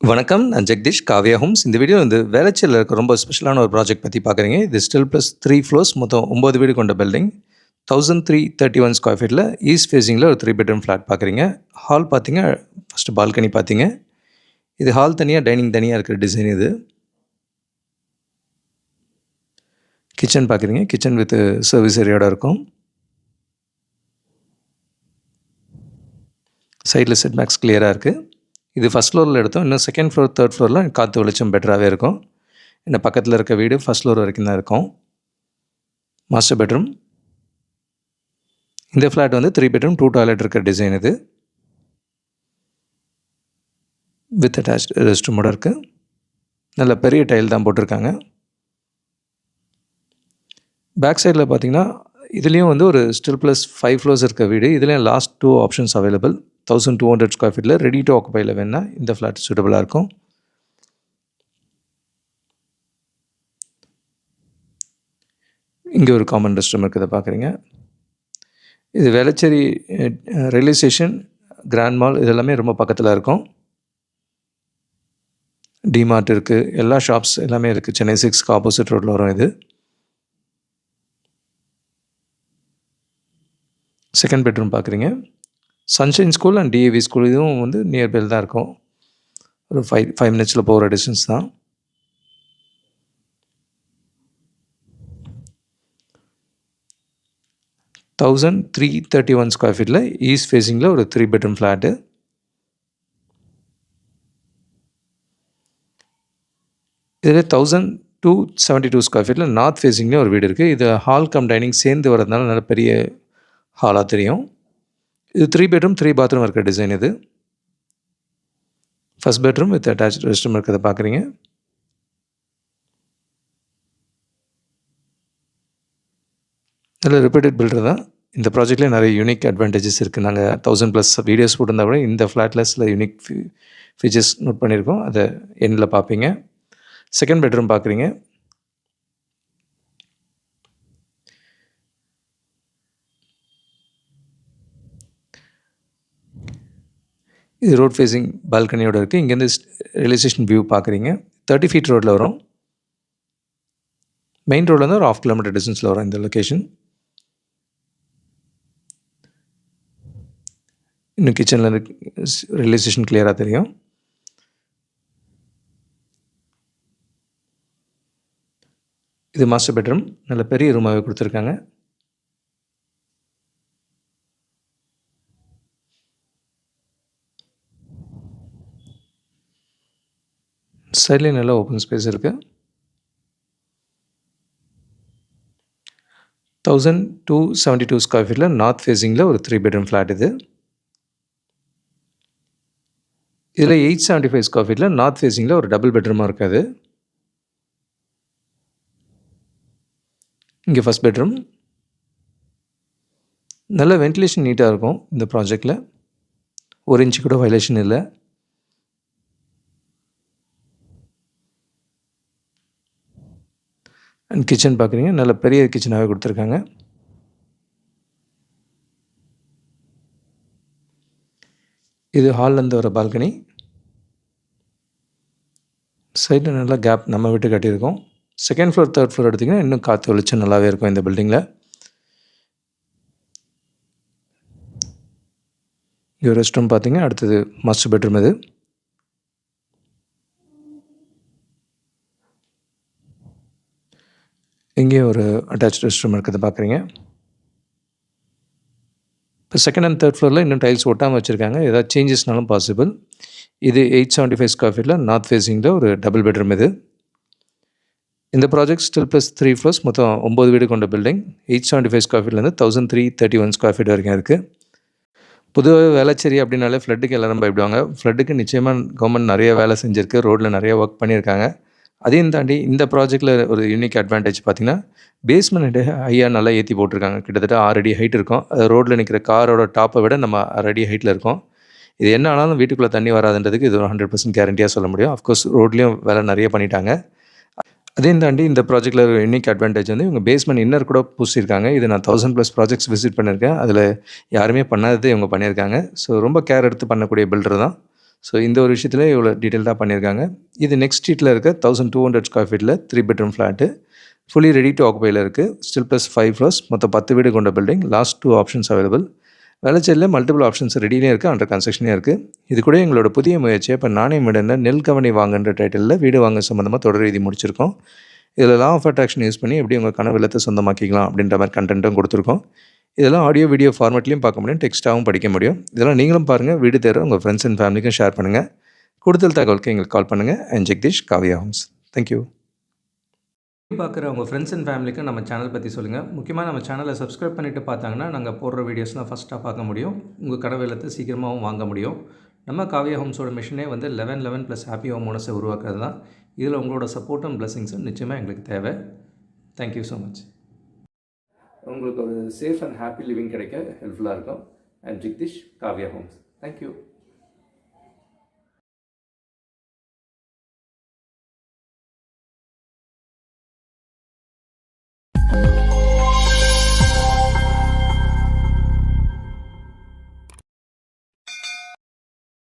வணக்கம். நான் ஜெகதீஷ், காவ்யா ஹோம்ஸ். இந்த வீடியோ வந்து வேளச்சேரியில இருக்க ரொம்ப ஸ்பெஷலான ஒரு ப்ராஜெக்ட் பத்தி பார்க்குறீங்க. இது ஸ்டில் ப்ளஸ் 3 ஃப்ளோர்ஸ், மொத்தம் 9 வீடு கொண்ட பில்டிங். 1331 ஸ்கொயர் ஃபீட்ல ஈஸ்ட் ஃபேசிங்கில ஒரு 3 பெட்ரூம் ஃப்ளாட் பார்க்குறீங்க. ஹால் பார்த்தீங்க, ஃபஸ்ட்டு பால்கனி பார்த்தீங்க. இது ஹால் தனியா, டைனிங் தனியா இருக்கிற டிசைன் இது. கிச்சன் பார்க்குறீங்க. கிச்சன் வித் சர்வீஸ் ஏரியாவோட இருக்கும். சைடில் செட் பேக்ஸ் கிளியராக இருக்குது. இது ஃபஸ்ட் ஃப்ளோரில் எடுத்தோம். இன்னும் செகண்ட் ஃப்ளோர், தேர்ட் ஃப்ளோரில் காற்று வெளிச்சம் பெட்டராகவே இருக்கும். இன்னும் பக்கத்தில் இருக்க வீடு ஃபஸ்ட் ஃப்ளோர் வரைக்கும் தான் இருக்கும். Master bedroom. இந்த ஃப்ளாட் வந்து 3 பெட்ரூம் 2 டாய்லெட் இருக்கிற டிசைன் இது. வித் அட்டாச் ரெஸ்ட் ரூமோட இருக்குது. நல்ல பெரிய டைல் தான் போட்டிருக்காங்க. பேக் சைடில் பார்த்தீங்கன்னா, இதுலேயும் வந்து ஒரு ஸ்டில் ப்ளஸ் 5 ஃப்ளோர்ஸ் இருக்க வீடு. இதுலேயும் லாஸ்ட் 2 ஆப்ஷன்ஸ் அவைலபிள். 1200 ஸ்கொயர் ஃபீட்டில் ரெடி டு ஆக்குபையில் வேணுன்னா இந்த ஃப்ளாட் சூட்டபுளாக இருக்கும். இங்கே ஒரு காமன் ரெஸ்ட் ரூம் இருக்கிறத பார்க்குறீங்க. இது Velachery railway station, grand mall இதெல்லாமே ரொம்ப பக்கத்தில் இருக்கும். டிமார்ட் இருக்குது, எல்லா ஷாப்ஸ் எல்லாமே இருக்குது. சென்னை 6க்கு ஆப்போசிட் ரோட்டில் வரும் இது. செகண்ட் பெட்ரூம் பார்க்குறீங்க. Sunshine school and DAV school இதுவும் வந்து நியர்பையில் தான் இருக்கும். ஒரு 5 மினிட்ஸில் போகிற டிஸ்டன்ஸ் தான். (1331 ஸ்கொயர் ஃபீட்டில் ஈஸ்ட் ஃபேஸிங்கில் ஒரு 3 பெட்ரூம் ஃப்ளாட்டு. இதில் 1272 ஸ்கொயர் ஃபீட்டில் நார்த் ஃபேஸிங்கில் ஒரு வீடு இருக்குது. இது ஹால் கம் டைனிங் சேர்ந்து வரதுனால நல்ல பெரிய ஹாலாக தெரியும். இது 3 பெட்ரூம் 3 பாத்ரூம் இருக்கிற டிசைன் இது. First bedroom with attach rest room இருக்கிறத பார்க்குறீங்க. நல்ல ரிப்பீட்டட் பில்டர் தான். இந்த ப்ராஜெக்ட்லேயே நிறைய யூனிக் அட்வான்டேஜஸ் இருக்குது. நாங்கள் 1000+ வீடியோஸ் போட்டிருந்தா கூட இந்த ஃப்ளாட்டில் சில யூனிக் ஃபீச்சர்ஸ் நோட் பண்ணியிருக்கோம். அதை எண்டில் பார்ப்பீங்க. செகண்ட் பெட்ரூம் பார்க்குறீங்க. இது ரோட் ஃபேஸிங் பால்கனியோடு இருக்குது. இங்கேருந்து ரயில்வே ஸ்டேஷன் வியூ பார்க்குறீங்க. 30 ஃபீட் ரோட்டில் வரும். மெயின் ரோடில் வந்து ஒரு 1/2 கிலோமீட்டர் டிஸ்டன்ஸில் வரும் இந்த லொக்கேஷன். இன்னும் கிச்சனில் இருந்து ரயில்வே ஸ்டேஷன் கிளியராக தெரியும். இது மாஸ்டர் பெட்ரூம். நல்ல பெரிய ரூமாகவே கொடுத்துருக்காங்க. சைட்லேயும் நல்ல ஓப்பன் ஸ்பேஸ் இருக்குது. 1272 ஸ்கொயர் ஃபீட்டில் நார்த் ஃபேஸிங்கில் ஒரு 3 பெட்ரூம் ஃப்ளாட் இது. இதில் 875 ஸ்கொயர் ஃபீட்டில் நார்த் ஃபேஸிங்கில் ஒரு டபுள் பெட்ரூமாக இருக்காது. இங்கே ஃபஸ்ட் பெட்ரூம். நல்ல வென்டிலேஷன் நீட்டாக இருக்கும் இந்த ப்ராஜெக்டில். 1 இன்ச்சு கூட வயலேஷன் இல்லை. அண்ட் கிச்சன் பார்க்குறீங்க. நல்ல பெரிய கிச்சனாகவே கொடுத்துருக்காங்க. இது ஹால்லேருந்து வர பால்கனி. சைடில் நல்லா கேப் நம்ம விட்டு கட்டியிருக்கோம். செகண்ட் ஃப்ளோர், தேர்ட் ஃப்ளோர் எடுத்திங்கன்னா இன்னும் காற்று வெளிச்சம் நல்லாவே இருக்கும் இந்த பில்டிங்கில். இங்கே ரெஸ்ட் ரூம் பார்த்தீங்க. அடுத்தது மாஸ்டர் பெட்ரூம் இது. இங்கேயும் ஒரு அட்டாச் ரெஸ்ட் ரூம் இருக்கிறத பார்க்குறீங்க. இப்போ செகண்ட் அண்ட் தேர்ட் ஃப்ளோரில் இன்னும் டைல்ஸ் ஒட்டாமல் வச்சுருக்காங்க. ஏதாவது சேஞ்சஸ்னாலும் பாசிபிள். இது 875 ஸ்கொயர் ஃபீட்டில் நார்த் ஃபேஸிங்கில் ஒரு டபுள் பெட்ரூம் இது. இந்த ப்ராஜெக்ட் ஸ்டில் ப்ளஸ் 3 ஃப்ளோர்ஸ், மொத்தம் 9 வீடு கொண்ட பில்டிங். 875 ஸ்கொயர் ஃபீட்லேருந்து 1331 ஸ்கொயர் ஃபீட் வரைக்கும் இருக்குது. பொதுவாக வேளச்சேரி அப்படின்னாலே ஃப்ளட்டுக்கு எல்லோரும் பயப்படுவாங்க. ஃப்ளட்டுக்கு நிச்சயமாக கவர்மெண்ட் நிறைய வேலை செஞ்சுருக்கு. ரோட்டில் நிறைய ஒர்க் பண்ணியிருக்காங்க. அதையும் தாண்டி இந்த ப்ராஜெக்டில் ஒரு யூனிக் அட்வான்டேஜ் பார்த்திங்கன்னா, பேஸ்மெண்ட் ஹையாக நல்லா ஏற்றி போட்டிருக்காங்க. கிட்டத்தட்ட 6 அடி ஹைட் இருக்கும். அது ரோட்டில் நிற்கிற காரோட டாப்பை விட நம்ம 6 அடி ஹைட்டில் இருக்கும். இது என்ன ஆனாலும் வீட்டுக்குள்ளே தண்ணி வராதுன்றதுக்கு இது ஒரு 100% கேரண்டியாக சொல்ல முடியும். அஃப்கோர்ஸ் ரோட்லேயும் வேலை நிறைய பண்ணிட்டாங்க. அதையும் தாண்டி இந்த ப்ராஜெக்டில் ஒரு யூனிக் அட்வான்டேஜ் வந்து இவங்க பேஸ்மெண்ட் இன்னர் கூட பூசியிருக்காங்க. இது நான் 1000+ ப்ராஜெக்ட்ஸ் விசிட் பண்ணியிருக்கேன். அதில் யாருமே பண்ணாதது இவங்க பண்ணியிருக்காங்க. ஸோ ரொம்ப கேர் எடுத்து பண்ணக்கூடிய பில்டர் தான். ஸோ இந்த ஒரு விஷயத்தில் இவ்வளோ டீட்டெயில்டாக பண்ணியிருக்காங்க. இது நெக்ஸ்ட் ஸ்ட்ரீட்டில் இருக்க 1200 ஸ்கொயர் ஃபீட்டில் 3 bedroom flat. Fully ready to ஆக்குபையில் இருக்குது. ஸ்டில் ப்ளஸ் 5 ஃப்ளோர்ஸ், மொத்தம் 10 வீடு கொண்ட பில்டிங். Last 2 options available. வேளச்சேரியில் மல்டிபிள் ஆப்ஷன்ஸ் ரெடியிலே இருக்குது, அண்டர் கன்ஸ்ட்ரக்ஷனே இருக்குது. இது கூட எங்களோட புதிய முயற்சியை இப்போ நானே மீடனில் நெல் கவனி வாங்குன்ற டைட்டிலில் வீடு வாங்க சம்மந்தமாக தொடர் எழுதி முடிச்சிருக்கோம். இதில் லா ஆஃப் அட்ராக்ஷன் யூஸ் பண்ணி எப்படி உங்கள் கனவு இல்லத்தை சொந்தமாக்கிக்கலாம் அப்படின்ற மாதிரி கண்டென்ட்டும் கொடுத்துருக்கோம். இதெல்லாம் ஆடியோ வீடியோ ஃபார்மேட்லையும் பார்க்க முடியும், டெக்ஸ்ட்டாகவும் படிக்க முடியும். இதெல்லாம் நீங்களும் பாருங்கள், வீடு தேர்வு உங்கள் ஃப்ரெண்ட்ஸ் அண்ட் ஃபேமிலிக்கும் ஷேர் பண்ணுங்கள். கூடுதல் தகவலுக்கு எங்களுக்கு கால் பண்ணுங்கள். And Jagadish, Kavya homes. Thank you. பார்க்குற உங்கள் ஃப்ரெண்ட்ஸ் அண்ட் ஃபேமிலிக்கு நம்ம சேனல் பற்றி சொல்லுங்கள். முக்கியமாக நம்ம சேனலை சப்ஸ்கிரைப் பண்ணிவிட்டு பார்த்தாங்கன்னா நாங்கள் போடுற வீடியோஸ்லாம் ஃபஸ்ட்டாக பார்க்க முடியும். உங்கள் கனவு இல்லத்தை சீக்கிரமாகவும் வாங்க முடியும். நம்ம காவியா ஹோம்ஸோட மிஷனே வந்து 11 + ஹாப்பி ஹோம் ஓனர்ஸை உருவாக்குறது தான். இதில் உங்களோட சப்போர்ட்டும் பிளஸிங்ஸும் நிச்சயமாக எங்களுக்கு தேவை. Thank you so much. உங்களுக்கு ஒரு சேஃப் அண்ட் ஹாப்பி லிவிங் கிடைக்க ஹெல்ப்ஃபுல்லாக இருக்கும். And Jagadish, Kavya homes. Thank you.